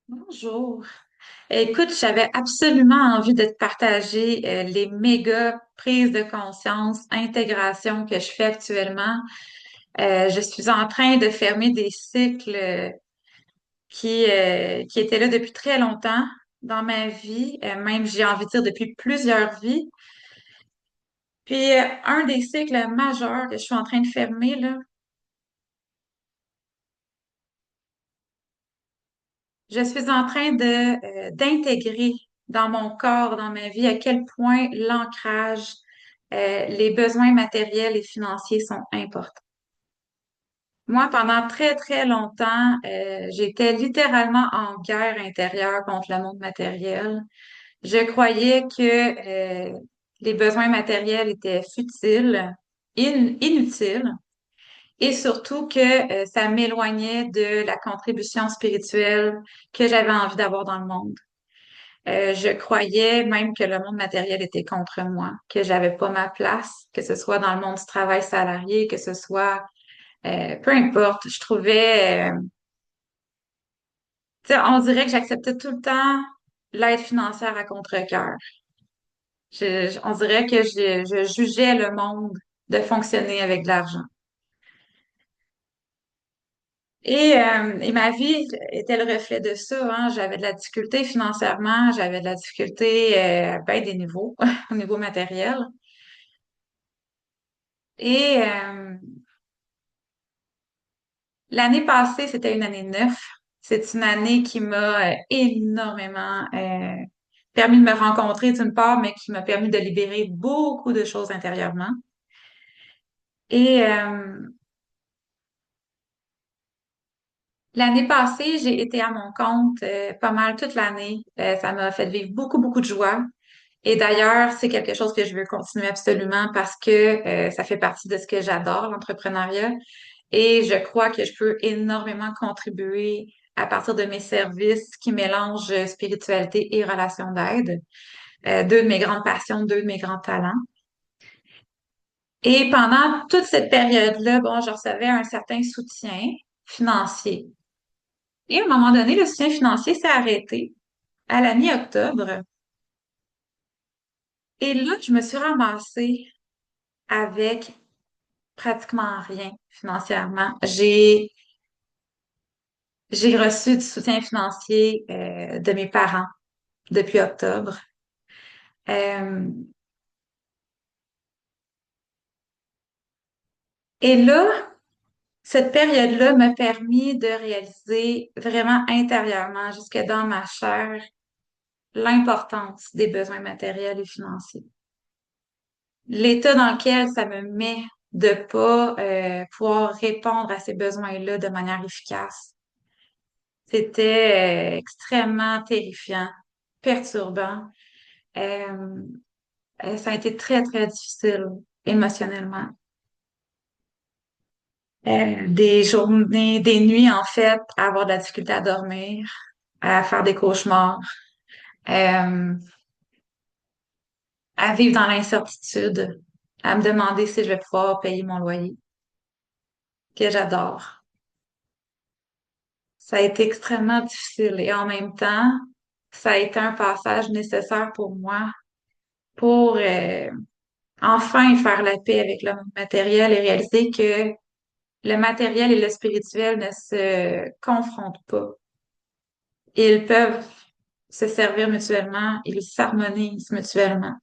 Bonjour. Écoute, j'avais absolument envie de te partager les méga prises de conscience, intégration que je fais actuellement. Je suis en train de fermer des cycles qui étaient là depuis très longtemps dans ma vie, même j'ai envie de dire depuis plusieurs vies. Puis un des cycles majeurs que je suis en train de fermer, là, je suis en train d'intégrer dans mon corps, dans ma vie, à quel point l'ancrage, les besoins matériels et financiers sont importants. Moi, pendant très, très longtemps, j'étais littéralement en guerre intérieure contre le monde matériel. Je croyais que les besoins matériels étaient futiles, inutiles, et surtout que ça m'éloignait de la contribution spirituelle que j'avais envie d'avoir dans le monde. Je croyais même que le monde matériel était contre moi, que j'avais pas ma place, que ce soit dans le monde du travail salarié, que ce soit peu importe. Je trouvais, tu sais, on dirait que j'acceptais tout le temps l'aide financière à contre-cœur. On dirait que je jugeais le monde de fonctionner avec de l'argent. Et ma vie était le reflet de ça, hein. J'avais de la difficulté financièrement, j'avais de la difficulté à bien des niveaux, au niveau matériel. Et l'année passée, c'était une année neuf. C'est une année qui m'a énormément permis de me rencontrer d'une part, mais qui m'a permis de libérer beaucoup de choses intérieurement. Et l'année passée, j'ai été à mon compte pas mal toute l'année. Ça m'a fait vivre beaucoup, beaucoup de joie. Et d'ailleurs, c'est quelque chose que je veux continuer absolument parce que ça fait partie de ce que j'adore, l'entrepreneuriat. Et je crois que je peux énormément contribuer à partir de mes services qui mélangent spiritualité et relation d'aide, deux de mes grandes passions, deux de mes grands talents. Et pendant toute cette période-là, bon, je recevais un certain soutien financier. Et à un moment donné, le soutien financier s'est arrêté à la mi-octobre. Et là, je me suis ramassée avec pratiquement rien financièrement. J'ai reçu du soutien financier de mes parents depuis octobre. Euh, et là, cette période-là m'a permis de réaliser vraiment intérieurement, jusque dans ma chair, l'importance des besoins matériels et financiers. L'état dans lequel ça me met de pas pouvoir répondre à ces besoins-là de manière efficace. C'était extrêmement terrifiant, perturbant. Euh, Ça a été très, très difficile émotionnellement. Des journées, des nuits en fait, à avoir de la difficulté à dormir, à faire des cauchemars, euh, à vivre dans l'incertitude, à me demander si je vais pouvoir payer mon loyer, que j'adore. Ça a été extrêmement difficile et en même temps, ça a été un passage nécessaire pour moi pour enfin faire la paix avec le monde matériel et réaliser que le matériel et le spirituel ne se confrontent pas. Ils peuvent se servir mutuellement, ils s'harmonisent mutuellement.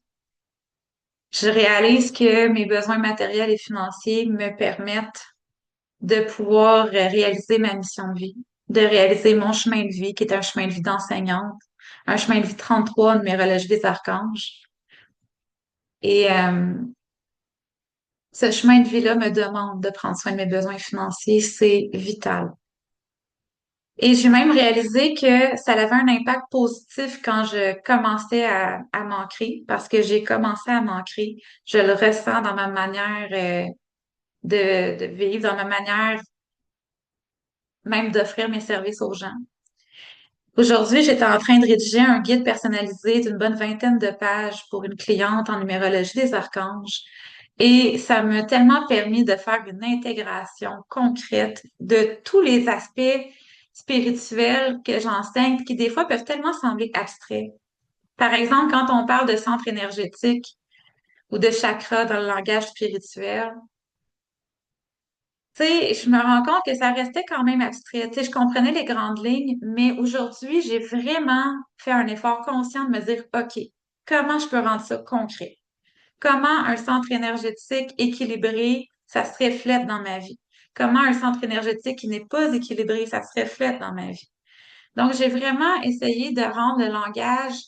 Je réalise que mes besoins matériels et financiers me permettent de pouvoir réaliser ma mission de vie, de réaliser mon chemin de vie, qui est un chemin de vie d'enseignante, un chemin de vie 33 de numérologie des archanges. Et ce chemin de vie-là me demande de prendre soin de mes besoins financiers, c'est vital. Et j'ai même réalisé que ça avait un impact positif quand je commençais à m'ancrer, parce que j'ai commencé à m'ancrer. Je le ressens dans ma manière de vivre, dans ma manière même d'offrir mes services aux gens. Aujourd'hui, j'étais en train de rédiger un guide personnalisé d'une bonne vingtaine de pages pour une cliente en numérologie des archanges. Et ça m'a tellement permis de faire une intégration concrète de tous les aspects spirituels que j'enseigne qui des fois peuvent tellement sembler abstraits. Par exemple, quand on parle de centre énergétique ou de chakra dans le langage spirituel, tu sais, je me rends compte que ça restait quand même abstrait. Tu sais, je comprenais les grandes lignes, mais aujourd'hui, j'ai vraiment fait un effort conscient de me dire, OK, comment je peux rendre ça concret? Comment un centre énergétique équilibré, ça se reflète dans ma vie? Comment un centre énergétique qui n'est pas équilibré, ça se reflète dans ma vie? Donc, j'ai vraiment essayé de rendre le langage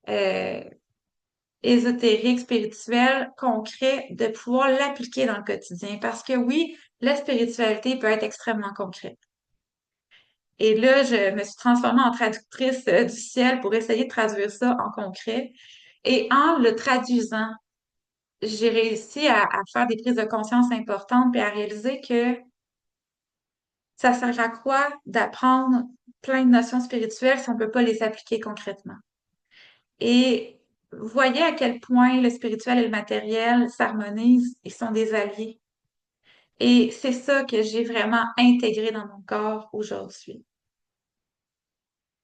euh, ésotérique, spirituel, concret, de pouvoir l'appliquer dans le quotidien. Parce que oui, la spiritualité peut être extrêmement concrète. Et là, je me suis transformée en traductrice du ciel pour essayer de traduire ça en concret. Et en le traduisant, j'ai réussi à faire des prises de conscience importantes puis à réaliser que ça sert à quoi d'apprendre plein de notions spirituelles si on ne peut pas les appliquer concrètement. Et vous voyez à quel point le spirituel et le matériel s'harmonisent, ils sont des alliés. Et c'est ça que j'ai vraiment intégré dans mon corps aujourd'hui.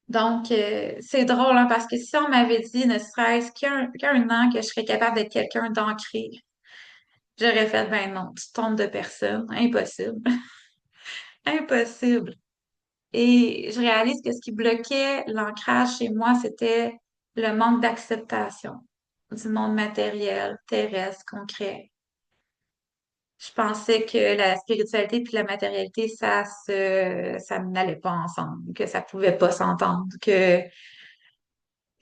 Donc, c'est drôle, hein, parce que si on m'avait dit, ne serait-ce qu'un an, que je serais capable d'être quelqu'un d'ancré, j'aurais fait, ben non, tu te trompes de personne. Impossible. Impossible. Et je réalise que ce qui bloquait l'ancrage chez moi, c'était le manque d'acceptation du monde matériel, terrestre, concret. Je pensais que la spiritualité puis la matérialité, ça n'allait pas ensemble, que ça pouvait pas s'entendre, que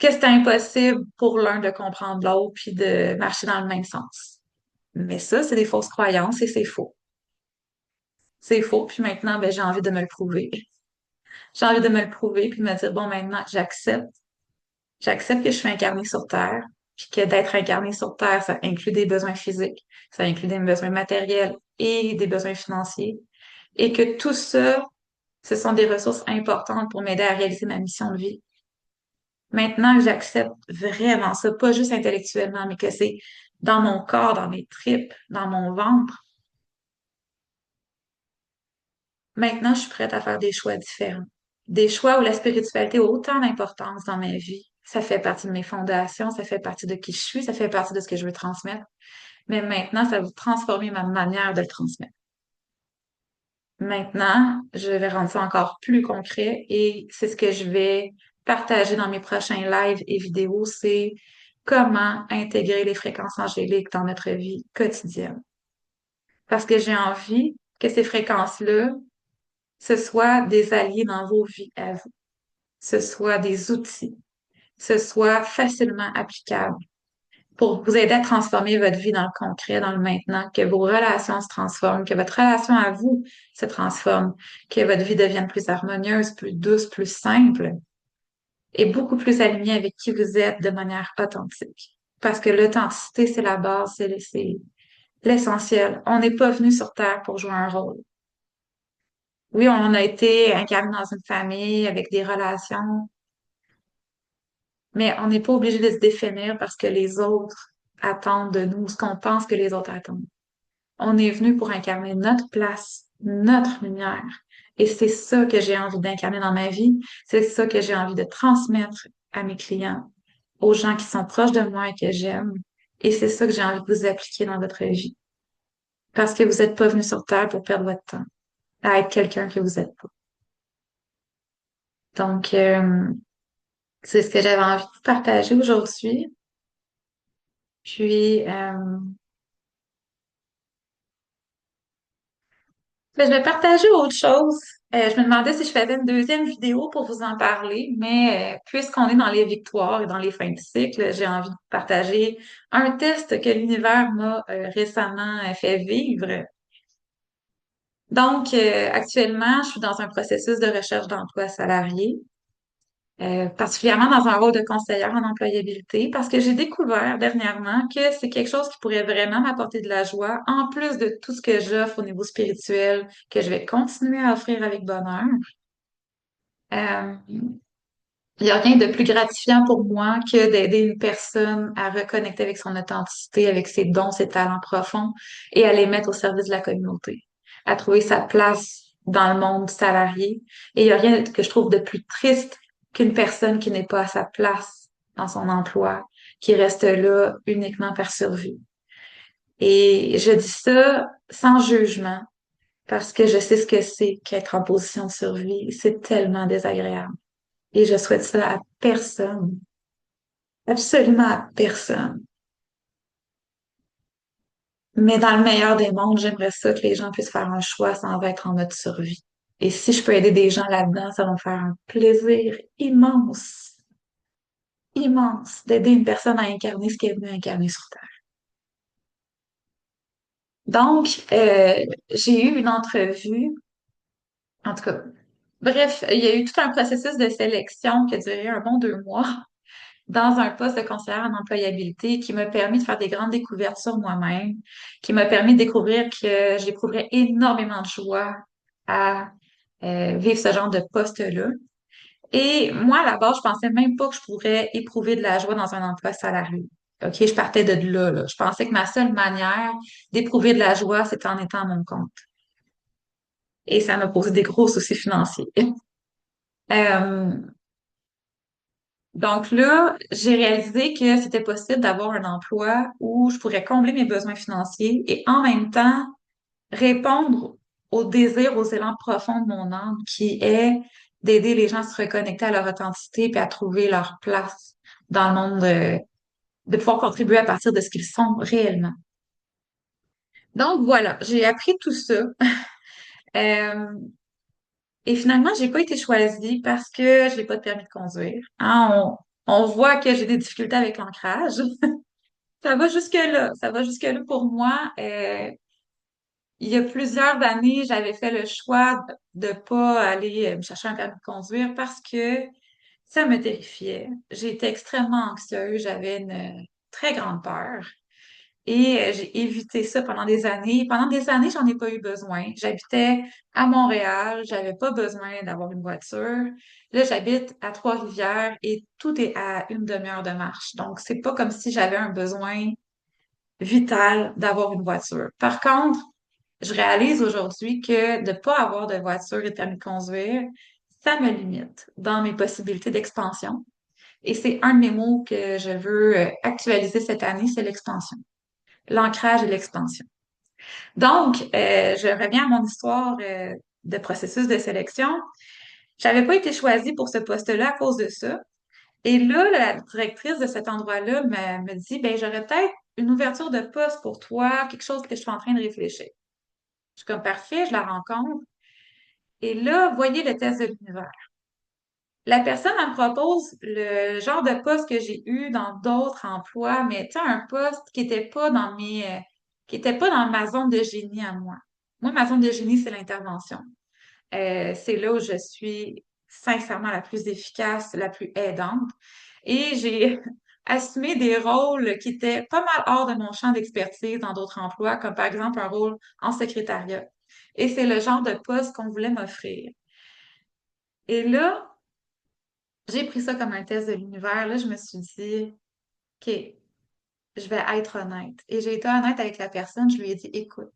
c'était impossible pour l'un de comprendre l'autre puis de marcher dans le même sens. Mais ça, c'est des fausses croyances et c'est faux. C'est faux. Puis maintenant, ben, j'ai envie de me le prouver. J'ai envie de me le prouver puis de me dire, bon, maintenant, j'accepte. J'accepte que je suis incarnée sur Terre, puis que d'être incarnée sur Terre, ça inclut des besoins physiques, ça inclut des besoins matériels et des besoins financiers. Et que tout ça, ce sont des ressources importantes pour m'aider à réaliser ma mission de vie. Maintenant que j'accepte vraiment ça, pas juste intellectuellement, mais que c'est dans mon corps, dans mes tripes, dans mon ventre, maintenant je suis prête à faire des choix différents. Des choix où la spiritualité a autant d'importance dans ma vie. Ça fait partie de mes fondations, ça fait partie de qui je suis, ça fait partie de ce que je veux transmettre. Mais maintenant, ça va transformer ma manière de le transmettre. Maintenant, je vais rendre ça encore plus concret et c'est ce que je vais partager dans mes prochains lives et vidéos, c'est comment intégrer les fréquences angéliques dans notre vie quotidienne. Parce que j'ai envie que ces fréquences-là, ce soient des alliés dans vos vies à vous, ce soient des outils, ce soit facilement applicables pour vous aider à transformer votre vie dans le concret, dans le maintenant, que vos relations se transforment, que votre relation à vous se transforme, que votre vie devienne plus harmonieuse, plus douce, plus simple et beaucoup plus alignée avec qui vous êtes de manière authentique. Parce que l'authenticité, c'est la base, c'est l'essentiel. On n'est pas venu sur Terre pour jouer un rôle. Oui, on a été incarné dans une famille avec des relations, mais on n'est pas obligé de se définir parce que les autres attendent de nous ce qu'on pense que les autres attendent. On est venu pour incarner notre place, notre lumière. Et c'est ça que j'ai envie d'incarner dans ma vie. C'est ça que j'ai envie de transmettre à mes clients, aux gens qui sont proches de moi et que j'aime. Et c'est ça que j'ai envie de vous appliquer dans votre vie. Parce que vous n'êtes pas venu sur Terre pour perdre votre temps à être quelqu'un que vous n'êtes pas. Donc, c'est ce que j'avais envie de vous partager aujourd'hui. Puis, ben, je vais partager autre chose. Je me demandais si je faisais une deuxième vidéo pour vous en parler, mais puisqu'on est dans les victoires et dans les fins de cycle, j'ai envie de partager un test que l'univers m'a récemment fait vivre. Donc, actuellement, je suis dans un processus de recherche d'emploi salarié. Particulièrement dans un rôle de conseillère en employabilité, parce que j'ai découvert dernièrement que c'est quelque chose qui pourrait vraiment m'apporter de la joie, en plus de tout ce que j'offre au niveau spirituel, que je vais continuer à offrir avec bonheur. Euh, il n'y a rien de plus gratifiant pour moi que d'aider une personne à reconnecter avec son authenticité, avec ses dons, ses talents profonds et à les mettre au service de la communauté, à trouver sa place dans le monde salarié. Et il n'y a rien que je trouve de plus triste qu'une personne qui n'est pas à sa place dans son emploi, qui reste là uniquement par survie. Et je dis ça sans jugement, parce que je sais ce que c'est qu'être en position de survie. C'est tellement désagréable. Et je souhaite ça à personne. Absolument à personne. Mais dans le meilleur des mondes, j'aimerais ça que les gens puissent faire un choix sans être en mode survie. Et si je peux aider des gens là-dedans, ça va me faire un plaisir immense, immense, d'aider une personne à incarner ce qu'elle est venue incarner sur Terre. Donc, j'ai eu une entrevue, en tout cas, bref, il y a eu tout un processus de sélection qui a duré un bon 2 mois dans un poste de conseillère en employabilité qui m'a permis de faire des grandes découvertes sur moi-même, qui m'a permis de découvrir que j'éprouverais énormément de joie à vivre ce genre de poste-là. Et moi, à la base, je pensais même pas que je pourrais éprouver de la joie dans un emploi salarié. OK, je partais de là, là. Je pensais que ma seule manière d'éprouver de la joie, c'était en étant à mon compte. Et ça m'a posé des gros soucis financiers. Euh, Donc là, j'ai réalisé que c'était possible d'avoir un emploi où je pourrais combler mes besoins financiers et en même temps répondre aux désirs, aux élans profonds de mon âme, qui est d'aider les gens à se reconnecter à leur authenticité puis à trouver leur place dans le monde, de pouvoir contribuer à partir de ce qu'ils sont réellement. Donc voilà, j'ai appris tout ça. Euh, et finalement, j'ai pas été choisie parce que je n'ai pas de permis de conduire. Hein, on voit que j'ai des difficultés avec l'ancrage. Ça va jusque-là. Ça va jusque-là pour moi. Il y a plusieurs années, j'avais fait le choix de pas aller me chercher un permis de conduire parce que ça me terrifiait. J'étais extrêmement anxieuse. J'avais une très grande peur. Et j'ai évité ça pendant des années. Pendant des années, j'en ai pas eu besoin. J'habitais à Montréal. J'avais pas besoin d'avoir une voiture. Là, j'habite à Trois-Rivières et tout est à une demi-heure de marche. Donc, c'est pas comme si j'avais un besoin vital d'avoir une voiture. Par contre, je réalise aujourd'hui que de ne pas avoir de voiture et de permis de conduire, ça me limite dans mes possibilités d'expansion. Et c'est un de mes mots que je veux actualiser cette année, c'est l'expansion. L'ancrage et l'expansion. Donc, je reviens à mon histoire de processus de sélection. J'avais pas été choisie pour ce poste-là à cause de ça. Et là, la directrice de cet endroit-là me dit, ben, j'aurais peut-être une ouverture de poste pour toi, quelque chose que je suis en train de réfléchir. Je suis comme parfait, je la rencontre. Et là, voyez le test de l'univers. La personne, elle me propose le genre de poste que j'ai eu dans d'autres emplois, mais tu sais, un poste qui était pas dans ma zone de génie à moi. Moi, ma zone de génie, c'est l'intervention. C'est là où je suis sincèrement la plus efficace, la plus aidante. Et j'ai assumé des rôles qui étaient pas mal hors de mon champ d'expertise dans d'autres emplois, comme par exemple un rôle en secrétariat. Et c'est le genre de poste qu'on voulait m'offrir. Et là, j'ai pris ça comme un test de l'univers. Là, je me suis dit, OK, je vais être honnête. Et j'ai été honnête avec la personne. Je lui ai dit, écoute,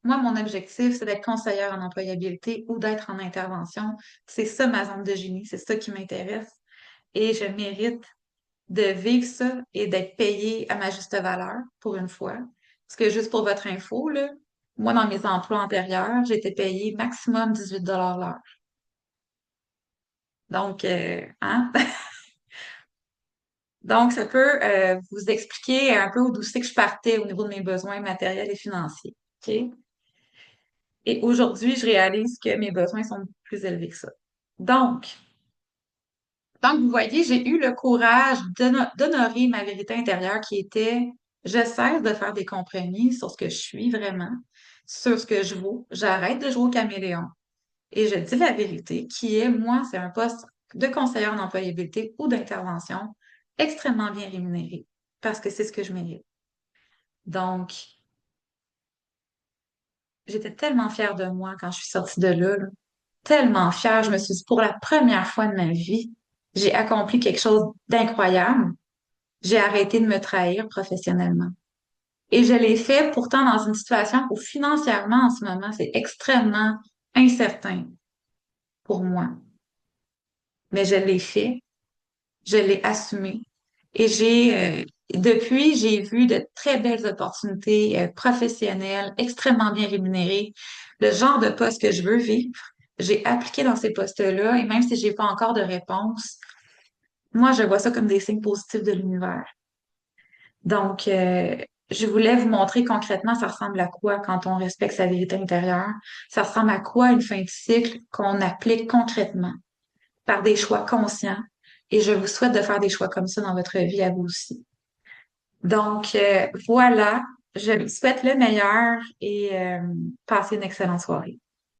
moi, mon objectif, c'est d'être conseillère en employabilité ou d'être en intervention. C'est ça ma zone de génie. C'est ça qui m'intéresse. Et je mérite de vivre ça et d'être payée à ma juste valeur pour une fois. Parce que juste pour votre info, là, moi, dans mes emplois antérieurs, j'ai été payée maximum 18 l'heure. Donc, hein? Donc, ça peut vous expliquer un peu d'où c'est que je partais au niveau de mes besoins matériels et financiers. OK? Et aujourd'hui, je réalise que mes besoins sont plus élevés que ça. Donc, donc vous voyez, j'ai eu le courage d'honorer ma vérité intérieure qui était, je cesse de faire des compromis sur ce que je suis vraiment, sur ce que je vaux. J'arrête de jouer au caméléon et je dis la vérité qui est, moi, c'est un poste de conseillère en employabilité ou d'intervention extrêmement bien rémunéré parce que c'est ce que je mérite. Donc, j'étais tellement fière de moi quand je suis sortie de là, là. Tellement fière. Je me suis dit, pour la première fois de ma vie, j'ai accompli quelque chose d'incroyable. J'ai arrêté de me trahir professionnellement. Et je l'ai fait pourtant dans une situation où financièrement, en ce moment, c'est extrêmement incertain pour moi, mais je l'ai fait, je l'ai assumé et depuis, j'ai vu de très belles opportunités professionnelles, extrêmement bien rémunérées, le genre de poste que je veux vivre. J'ai appliqué dans ces postes-là et même si j'ai pas encore de réponse, moi, je vois ça comme des signes positifs de l'univers. Donc, je voulais vous montrer concrètement ça ressemble à quoi quand on respecte sa vérité intérieure. Ça ressemble à quoi une fin de cycle qu'on applique concrètement par des choix conscients. Et je vous souhaite de faire des choix comme ça dans votre vie à vous aussi. Donc, voilà, je vous souhaite le meilleur et passez une excellente soirée.